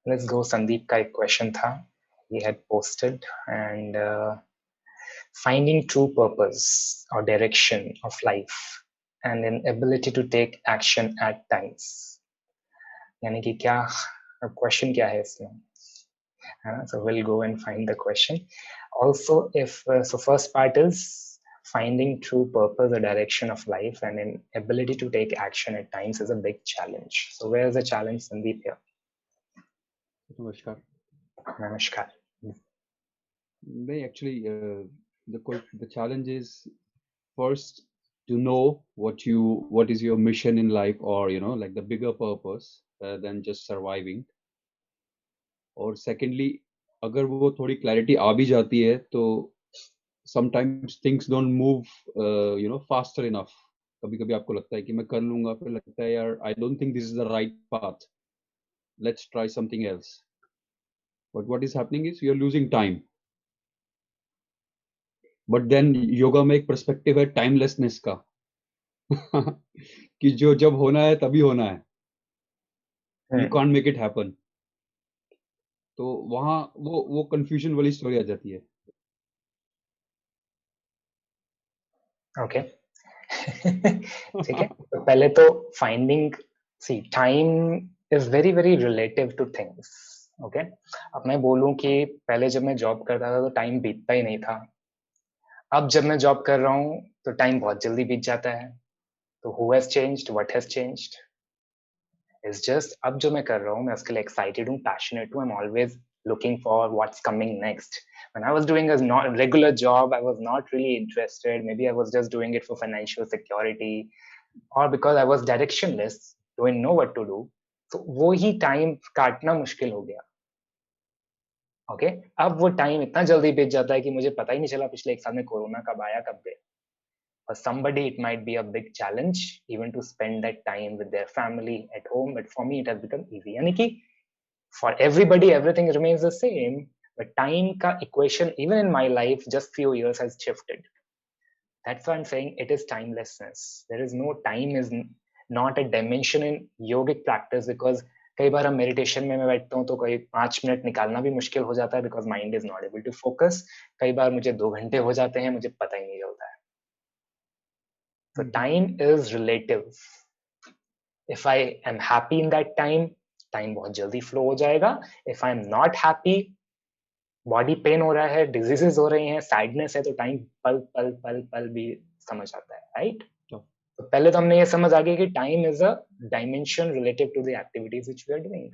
Let's go. Sandeep का एक question था. He had posted and finding true purpose or direction of life and an ability to take action at times. यानी कि क्या question क्या है इसमें? So we'll go and find the question. Also, if so, first part is finding true purpose or direction of life and an ability to take action at times is a big challenge. So where is the challenge, Sandeep here? Namaskar. Namaskar. They actually the challenge is first to know what is your mission in life, or like the bigger purpose rather than just surviving. और secondly, अगर वो थोड़ी clarity आ भी जाती है तो sometimes things don't move faster enough. कभी कभी आपको लगता है कि मैं कर लूंगा, फिर लगता है यार I don't think this is the right path. Let's try something else. But what is happening is you're losing time. But then yoga में एक पर्सपेक्टिव है टाइमलेसनेस का कि जो जब होना है तभी होना है, you can't make it happen. तो वहां वो कंफ्यूजन वाली स्टोरी आ जाती है. ओके ठीक है. तो पहले तो finding see time is very very relative to things. Okay, अब मैं बोलूं कि पहले जब मैं जॉब करता था तो टाइम बीतता ही नहीं था. अब जब मैं जॉब कर रहा हूँ तो टाइम बहुत जल्दी बीत जाता है. तो who has changed, what has changed is just अब जो मैं कर रहा हूँ मैं उसके लिए एक्साइटेड हूँ, पैशनेट हूँ. I am always looking for what's coming next. When I was doing a not regular job, I was not really interested. Maybe I was just doing it for financial security or because I was directionless, didn't know what to do. So वो ही time काटना मुश्किल हो गया. Okay, अब वो time इतना जल्दी बीत जाता है कि मुझे पता ही नहीं चला पिछले एक साल में कोरोना कब आया कब गया. For somebody it might be a big challenge even to spend that time with their family at home, but for me it has become easy. यानी कि for everybody everything remains the same, but time ka equation even in my life just few years has shifted. That's why I'm saying it is timelessness. There is no time is not a dimension in yogic practice, because कई बार हम meditation में मैं बैठता हूँ तो कई 5 minute निकालना भी मुश्किल हो जाता है because mind is not able to focus. कई बार मुझे 2 घंटे हो जाते हैं, मुझे पता ही नहीं चलता है. So time is relative. If I am happy in that time बहुत जल्दी फ्लो हो जाएगा. If I am not happy, body pain हो रहा है, डिजीजेस हो रही हैं, सैडनेस है, तो टाइम पल पल पल पल भी समझ आता है. राइट? तो पहले तो हमने ये समझ आ गया कि time is a dimension relative to the activities which we are doing.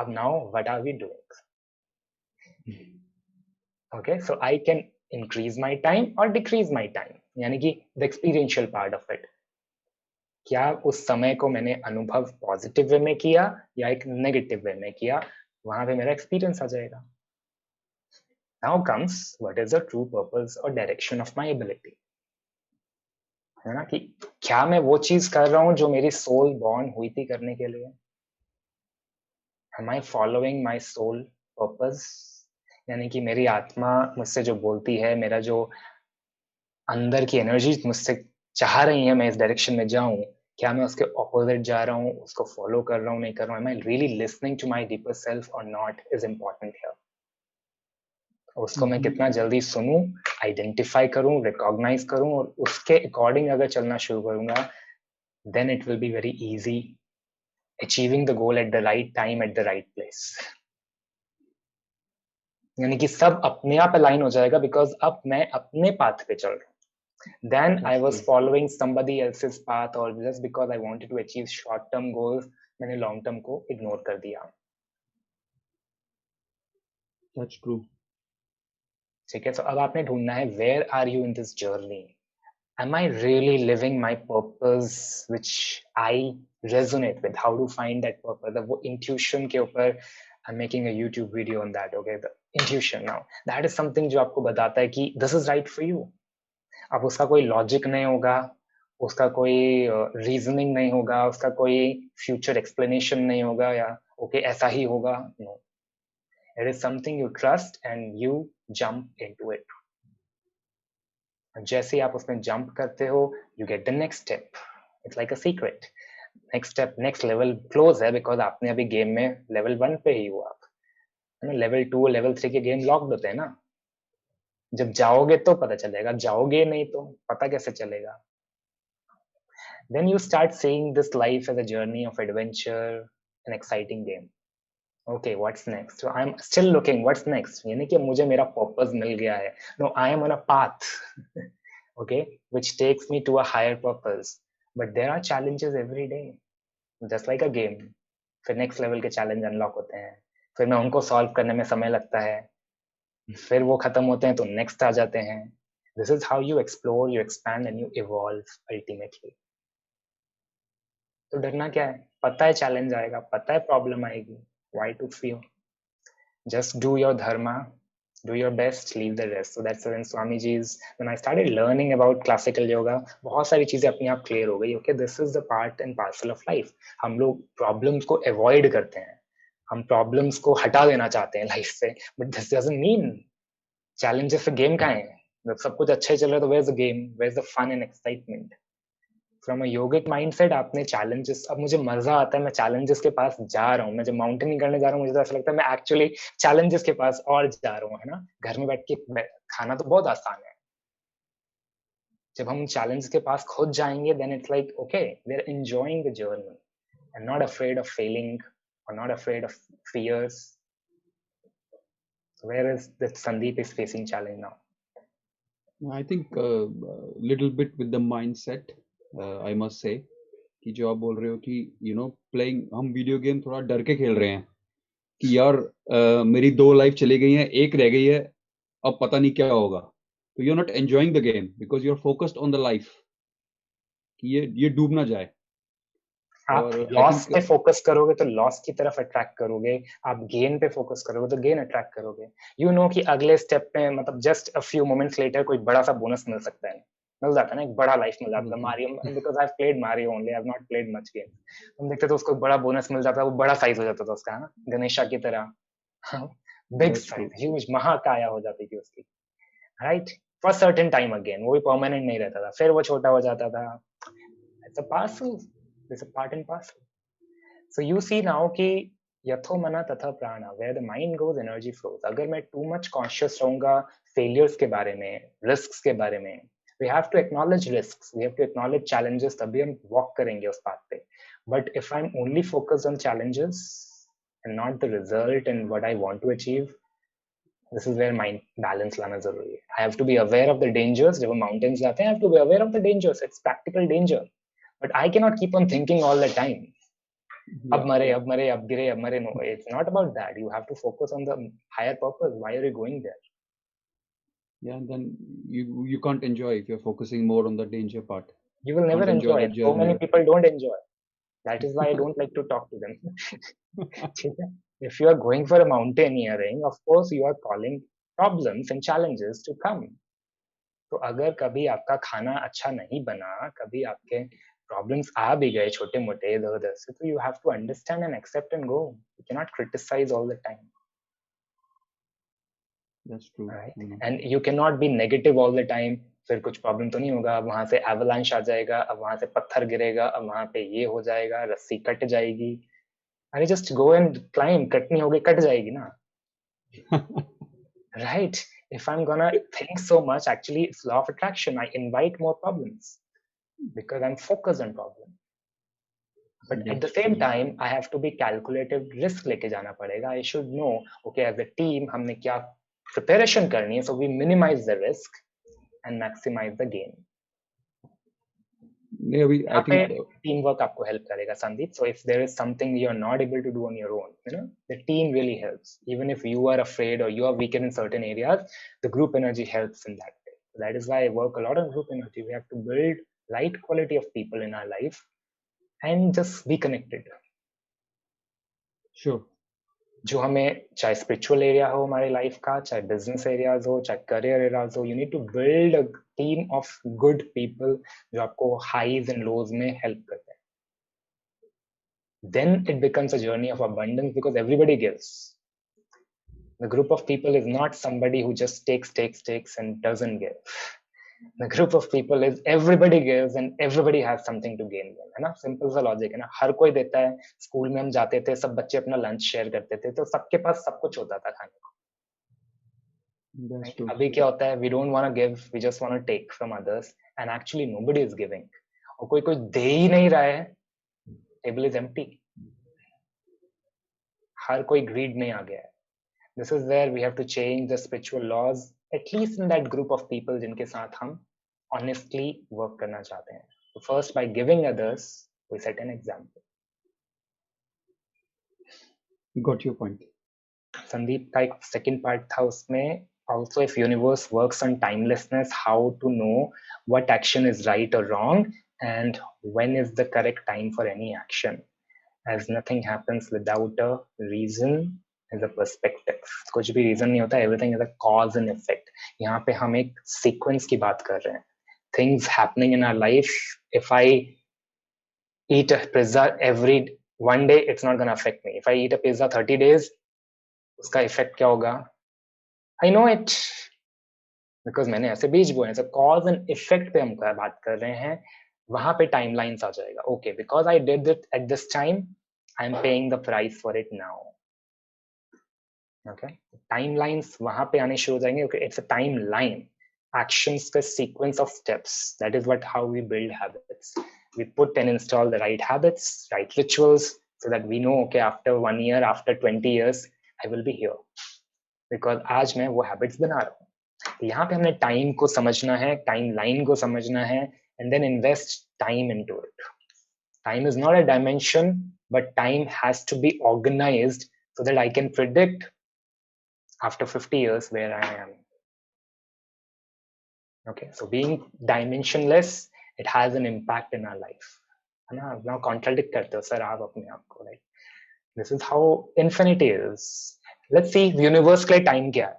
अब now what are we doing? Okay, so I can increase my time और डिक्रीज माय टाइम, यानी कि the experiential part of it. क्या उस समय को मैंने अनुभव पॉजिटिव वे में किया या एक नेगेटिव वे में किया, वहां पे मेरा एक्सपीरियंस आ जाएगा. Now comes what is the true purpose or direction of my ability. है ना, कि क्या मैं वो चीज कर रहा हूं जो मेरी सोल बॉर्न हुई थी करने के लिए. Am I following my soul purpose? यानी कि मेरी आत्मा मुझसे जो बोलती है, मेरा जो अंदर की एनर्जी मुझसे चाह रही है मैं इस डायरेक्शन में जाऊं, क्या मैं उसके ऑपोजिट जा रहा हूं, उसको फॉलो कर रहा हूं, नहीं कर रहा हूं. Am I really listening to my deeper self or not is important here. उसको मैं कितना जल्दी सुनूं, आइडेंटिफाई करूं, रिकॉग्नाइज करूं और उसके अकॉर्डिंग अगर चलना शुरू करूंगा, then it will be very easy achieving the goal at the right time at the right place. यानी कि सब अपने आप अलाइन हो जाएगा बिकॉज अब मैं अपने पाथ पे चल रहा हूँ. Then I was following somebody else's path or just because I wanted to achieve short term goals, मैंने long term को ignore कर दिया. That's true. ठीक है, तो अब आपने ढूंढना है where are you in this journey? Am I really living my purpose which I resonate with? How to find that purpose? वो intuition के ऊपर I'm making a YouTube video on that. Okay, the intuition now. That is something जो आपको बताता है कि this is right for you. अब उसका कोई लॉजिक नहीं होगा, उसका कोई रीजनिंग नहीं होगा, उसका कोई फ्यूचर एक्सप्लेनेशन नहीं होगा या ओके ऐसा ही होगा. No, it is something you trust and you jump into it. जैसे आप उसमें जंप करते हो, you get the next step. It's like a secret. Next step, next level close है, बिकॉज आपने अभी गेम में लेवल 1 पे ही हो आप, है ना। लेवल 2 लेवल 3 के गेम लॉक्ड होते हैं ना, जब जाओगे तो पता चलेगा, जाओगे नहीं तो पता कैसे चलेगा। Then you start seeing this life as a journey of adventure, an exciting game. Okay, what's next? So I'm still looking, what's next? यानी कि मुझे मेरा purpose मिल गया है. No, I am on a path, okay, which takes me to a higher purpose. But there are challenges every day, just like a game. फिर next level के challenge unlock होते हैं, फिर मैं उनको solve करने में समय लगता है, फिर वो खत्म होते हैं तो next आ जाते हैं. This is how you explore, you expand and you evolve ultimately. तो डरना क्या है, पता है चैलेंज आएगा, पता है प्रॉब्लम आएगी, why to fear, just do your dharma, do your best, leave the rest. So that's when Swamiji's, when I started learning about classical yoga, बहुत सारी चीजें अपने आप क्लियर हो गई. Okay, this is the part and parcel of life. हम लोग problems को अवॉइड करते हैं, हम प्रॉब्लम्स को हटा देना चाहते हैं लाइफ से, but this doesn't mean challenges से गेम कहाँ है. जब सब कुछ अच्छा ही चल रहा है तो where's the game, where's the fun and excitement? From a yogic mindset आपने चैलेंजेस, अब मुझे मजा आता है, मैं चैलेंजेस के पास जा रहा हूँ, मैं जब माउंटेनिंग करने जा रहा हूँ मुझे तो ऐसा लगता है मैं एक्चुअली चैलेंजेस के पास और जा रहा हूँ, है ना. घर में बैठ के खाना तो बहुत आसान है, जब हम चैलेंज के पास खुद जाएंगे then it's like okay, we are enjoying the journey and not afraid of failing और not afraid of fears. Where is that Sandeep is facing challenge now? I think little bit with the mindset, I must say, कि जो आप बोल रहे हो कि playing, हम video game थोड़ा डर के खेल रहे हैं कि यार मेरी 2 लाइफ चली गई हैं, 1 रह गई है, अब पता नहीं क्या होगा. तो you are not enjoying the game because you are focused on the life कि ये डूब ना जाए. आप और आई लॉस थिंक पे फोकस करोगे तो लॉस की तरफ अट्रैक्ट करोगे, आप गेन पे फोकस करोगे तो गेन अट्रैक्ट करोगे. यू नो कि अगले स्टेप पे मतलब just a few moments later कोई बड़ा सा बोनस मिल सकता है, मिल जाता है ना, एक बड़ा लाइफ मिल जाता है. Mario, because I have played Mario only, I have not played much game. हम देखते तो उसको बड़ा बोनस मिल जाता है, वो बड़ा साइज हो जाता था उसका, है ना, गणेशा की तरह. Big that's true. Size, huge महाकाया हो जाती थी उसकी, right, for certain time. Again वो भी परमानेंट नहीं रहता था, फिर वो छोटा हो जाता था. It's a parcel, it's a part and parcel. So you see now कि यथो मना तथा प्राणा, where the mind goes energy flows. अगर मैं too much conscious रहूंगा failures के बारे में, risks के बारे में, we have to acknowledge risks, we have to acknowledge challenges, तभी हम walk करेंगे उस path पे. But if I'm only focused on challenges and not the result and what I want to achieve, this is where mind balance लाना जरूरी है. I have to be aware of the dangers. जब हम mountains जाते हैं, I have to be aware of the dangers. It's practical danger, but I cannot keep on thinking all the time. अब Yeah. मरे, अब मरे, अब गिरे, अब मरे. No, it's not about that. You have to focus on the higher purpose. Why are you going there? Yeah, and then you can't enjoy if you're focusing more on the danger part. You will never Can't enjoy enjoy. the And so many journey. people don't enjoy. That is why I don't like to talk to them. ठीक है? If you are going for a mountaineering, of course you are calling problems and challenges to come. तो अगर कभी आपका खाना अच्छा नहीं बना, कभी आपके प्रॉब्लम्स आ भी गए छोटे मोटे इधर उधर से, तो you have to understand and accept and go. You cannot criticize all the time. That's true. Right? And you cannot be negative all the time. फिर कुछ प्रॉब्लम तो नहीं होगा, अब वहां से एवलांश आ जाएगा, अब वहां से पत्थर गिरेगा, अब वहां पे ये हो जाएगा, रस्सी कट जाएगी. अरे just go and climb, Katni होगी कट जाएगी ना. Right? If I'm gonna think so much, actually it's law of attraction. I invite more problems because I'm focused on problem. But at the same time, I have to be calculated. Risk लेके जाना पड़ेगा. I should know, okay, as a team हमने क्या preparation करनी है, so we minimize the risk and maximize the gain. Yeah, I think teamwork आपको help करेगा, Sandeep. So if there is something you're not able to do on your own, the team really helps. Even if you are afraid or you are weaker in certain areas, the group energy helps in that way. So that is why I work a lot on group energy. We have to build right quality of people in our life and just be connected. Sure. जो हमें चाहे spiritual area हो हमारी life का, चाहे business areas हो, चाहे career areas हो, you need to build a team of good people जो आपको हाईज एंड लोज में हेल्प करते हैं. Then it becomes a journey of abundance because everybody gives. The group of people is not somebody who just takes and doesn't give. The group of people is everybody gives and everybody has something to gain, है ना? Simple सा logic है ना, हर कोई देता है. School में हम जाते थे, सब बच्चे अपना लंच शेयर करते थे, तो सबके पास सब कुछ होता था खाने को. That's Right? true. अभी क्या होता है, we don't want to give, we just want to take from others, and actually nobody is giving. और कोई कुछ दे ही नहीं रहा है, table is empty. हर कोई greed में आ गया है. This is where we have to change the spiritual laws, at least in that group of people जिनके साथ हम honestly work करना चाहते हैं. So first, by giving others, we set an example. Got your point. Sandeep का एक second part था उसमें, also if universe works on timelessness, how to know what action is right or wrong and when is the correct time for any action, as nothing happens without a reason is a perspective. कुछ भी reason नहीं होता, everything is a cause and effect. यहाँ पे हम एक sequence की बात कर रहे हैं. Things happening in our life, if I eat a pizza every one day, it's not going to affect me. If I eat a pizza 30 days, उसका effect क्या होगा? I know it, because मैंने ऐसे बीज बोए हैं. So cause and effect पे हम बात कर रहे हैं, वहां पे timelines आ जाएगा. Okay, because I did it at this time, I'm paying the price for it now. Okay, timelines वहां पे आने शुरू हो जाएंगे. Okay, it's a timeline. Actions का sequence of steps. That is what how we build habits. We put and install the right habits, right rituals, so that we know, okay, after 1 year, after 20 years, I will be here. Because आज मैं वो habits बना रहा हूँ. तो यहाँ पे हमने time को समझना है, timeline को समझना है, and then invest time into it. Time is not a dimension, but time has to be organized so that I can predict after 50 years where I am. Okay, so being dimensionless, it has an impact in our life. है ना? Now contradict करते हो sir आप अपने आप को, right? This is how infinity is. Let's see universe के लिए time क्या है?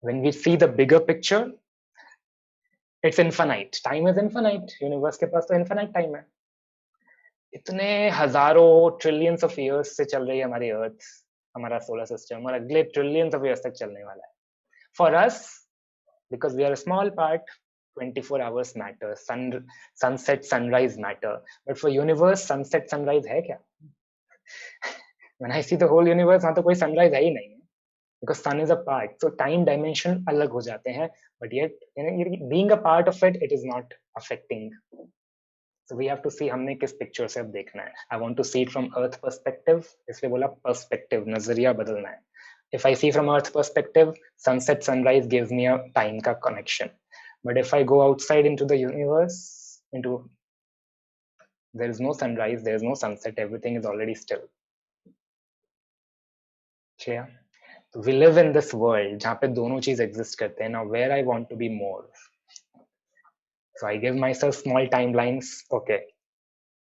When we see the bigger picture, it's infinite. Time is infinite. Universe के पास तो infinite time है. इतने हजारों trillions of years से चल रही है हमारी Earth, हमारा solar system, और अगले trillions of years तक चलने वाला है. For us, because we are a small part, 24 hours matter. Sunset, sunrise matter. But for universe, sunset, sunrise है क्या? When I see the whole universe, वहाँ तो कोई sunrise है ही नहीं है. Because sun is a part, so time dimension अलग हो जाते हैं. But yet, being a part of it, it is not affecting. So we have to see हमने किस picture से अब देखना है. I want to see it from Earth perspective. इसलिए बोला perspective, नजरिया बदलना है. If I see from Earth perspective, sunset, sunrise gives me a time का connection. But if I go outside into the universe, there is no sunrise, there is no sunset, everything is already still. Clear? So we live in this world जहाँ पे दोनों चीज exist करते हैं. Now where I want to be more. So I give myself small timelines. Okay,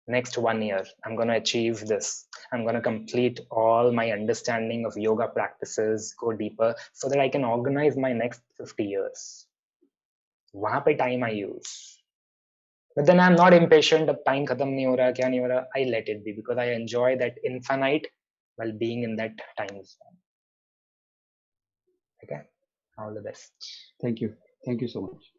next 1 year, I'm going to achieve this. I'm going to complete all my understanding of yoga practices, go deeper, so that I can organize my next 50 years. वहाँ पे time I use. But then I'm not impatient. अब time खत्म नहीं हो रहा, क्या नहीं हो रहा. I let it be because I enjoy that infinite while being in that time zone. Okay, all the best. Thank you. Thank you so much.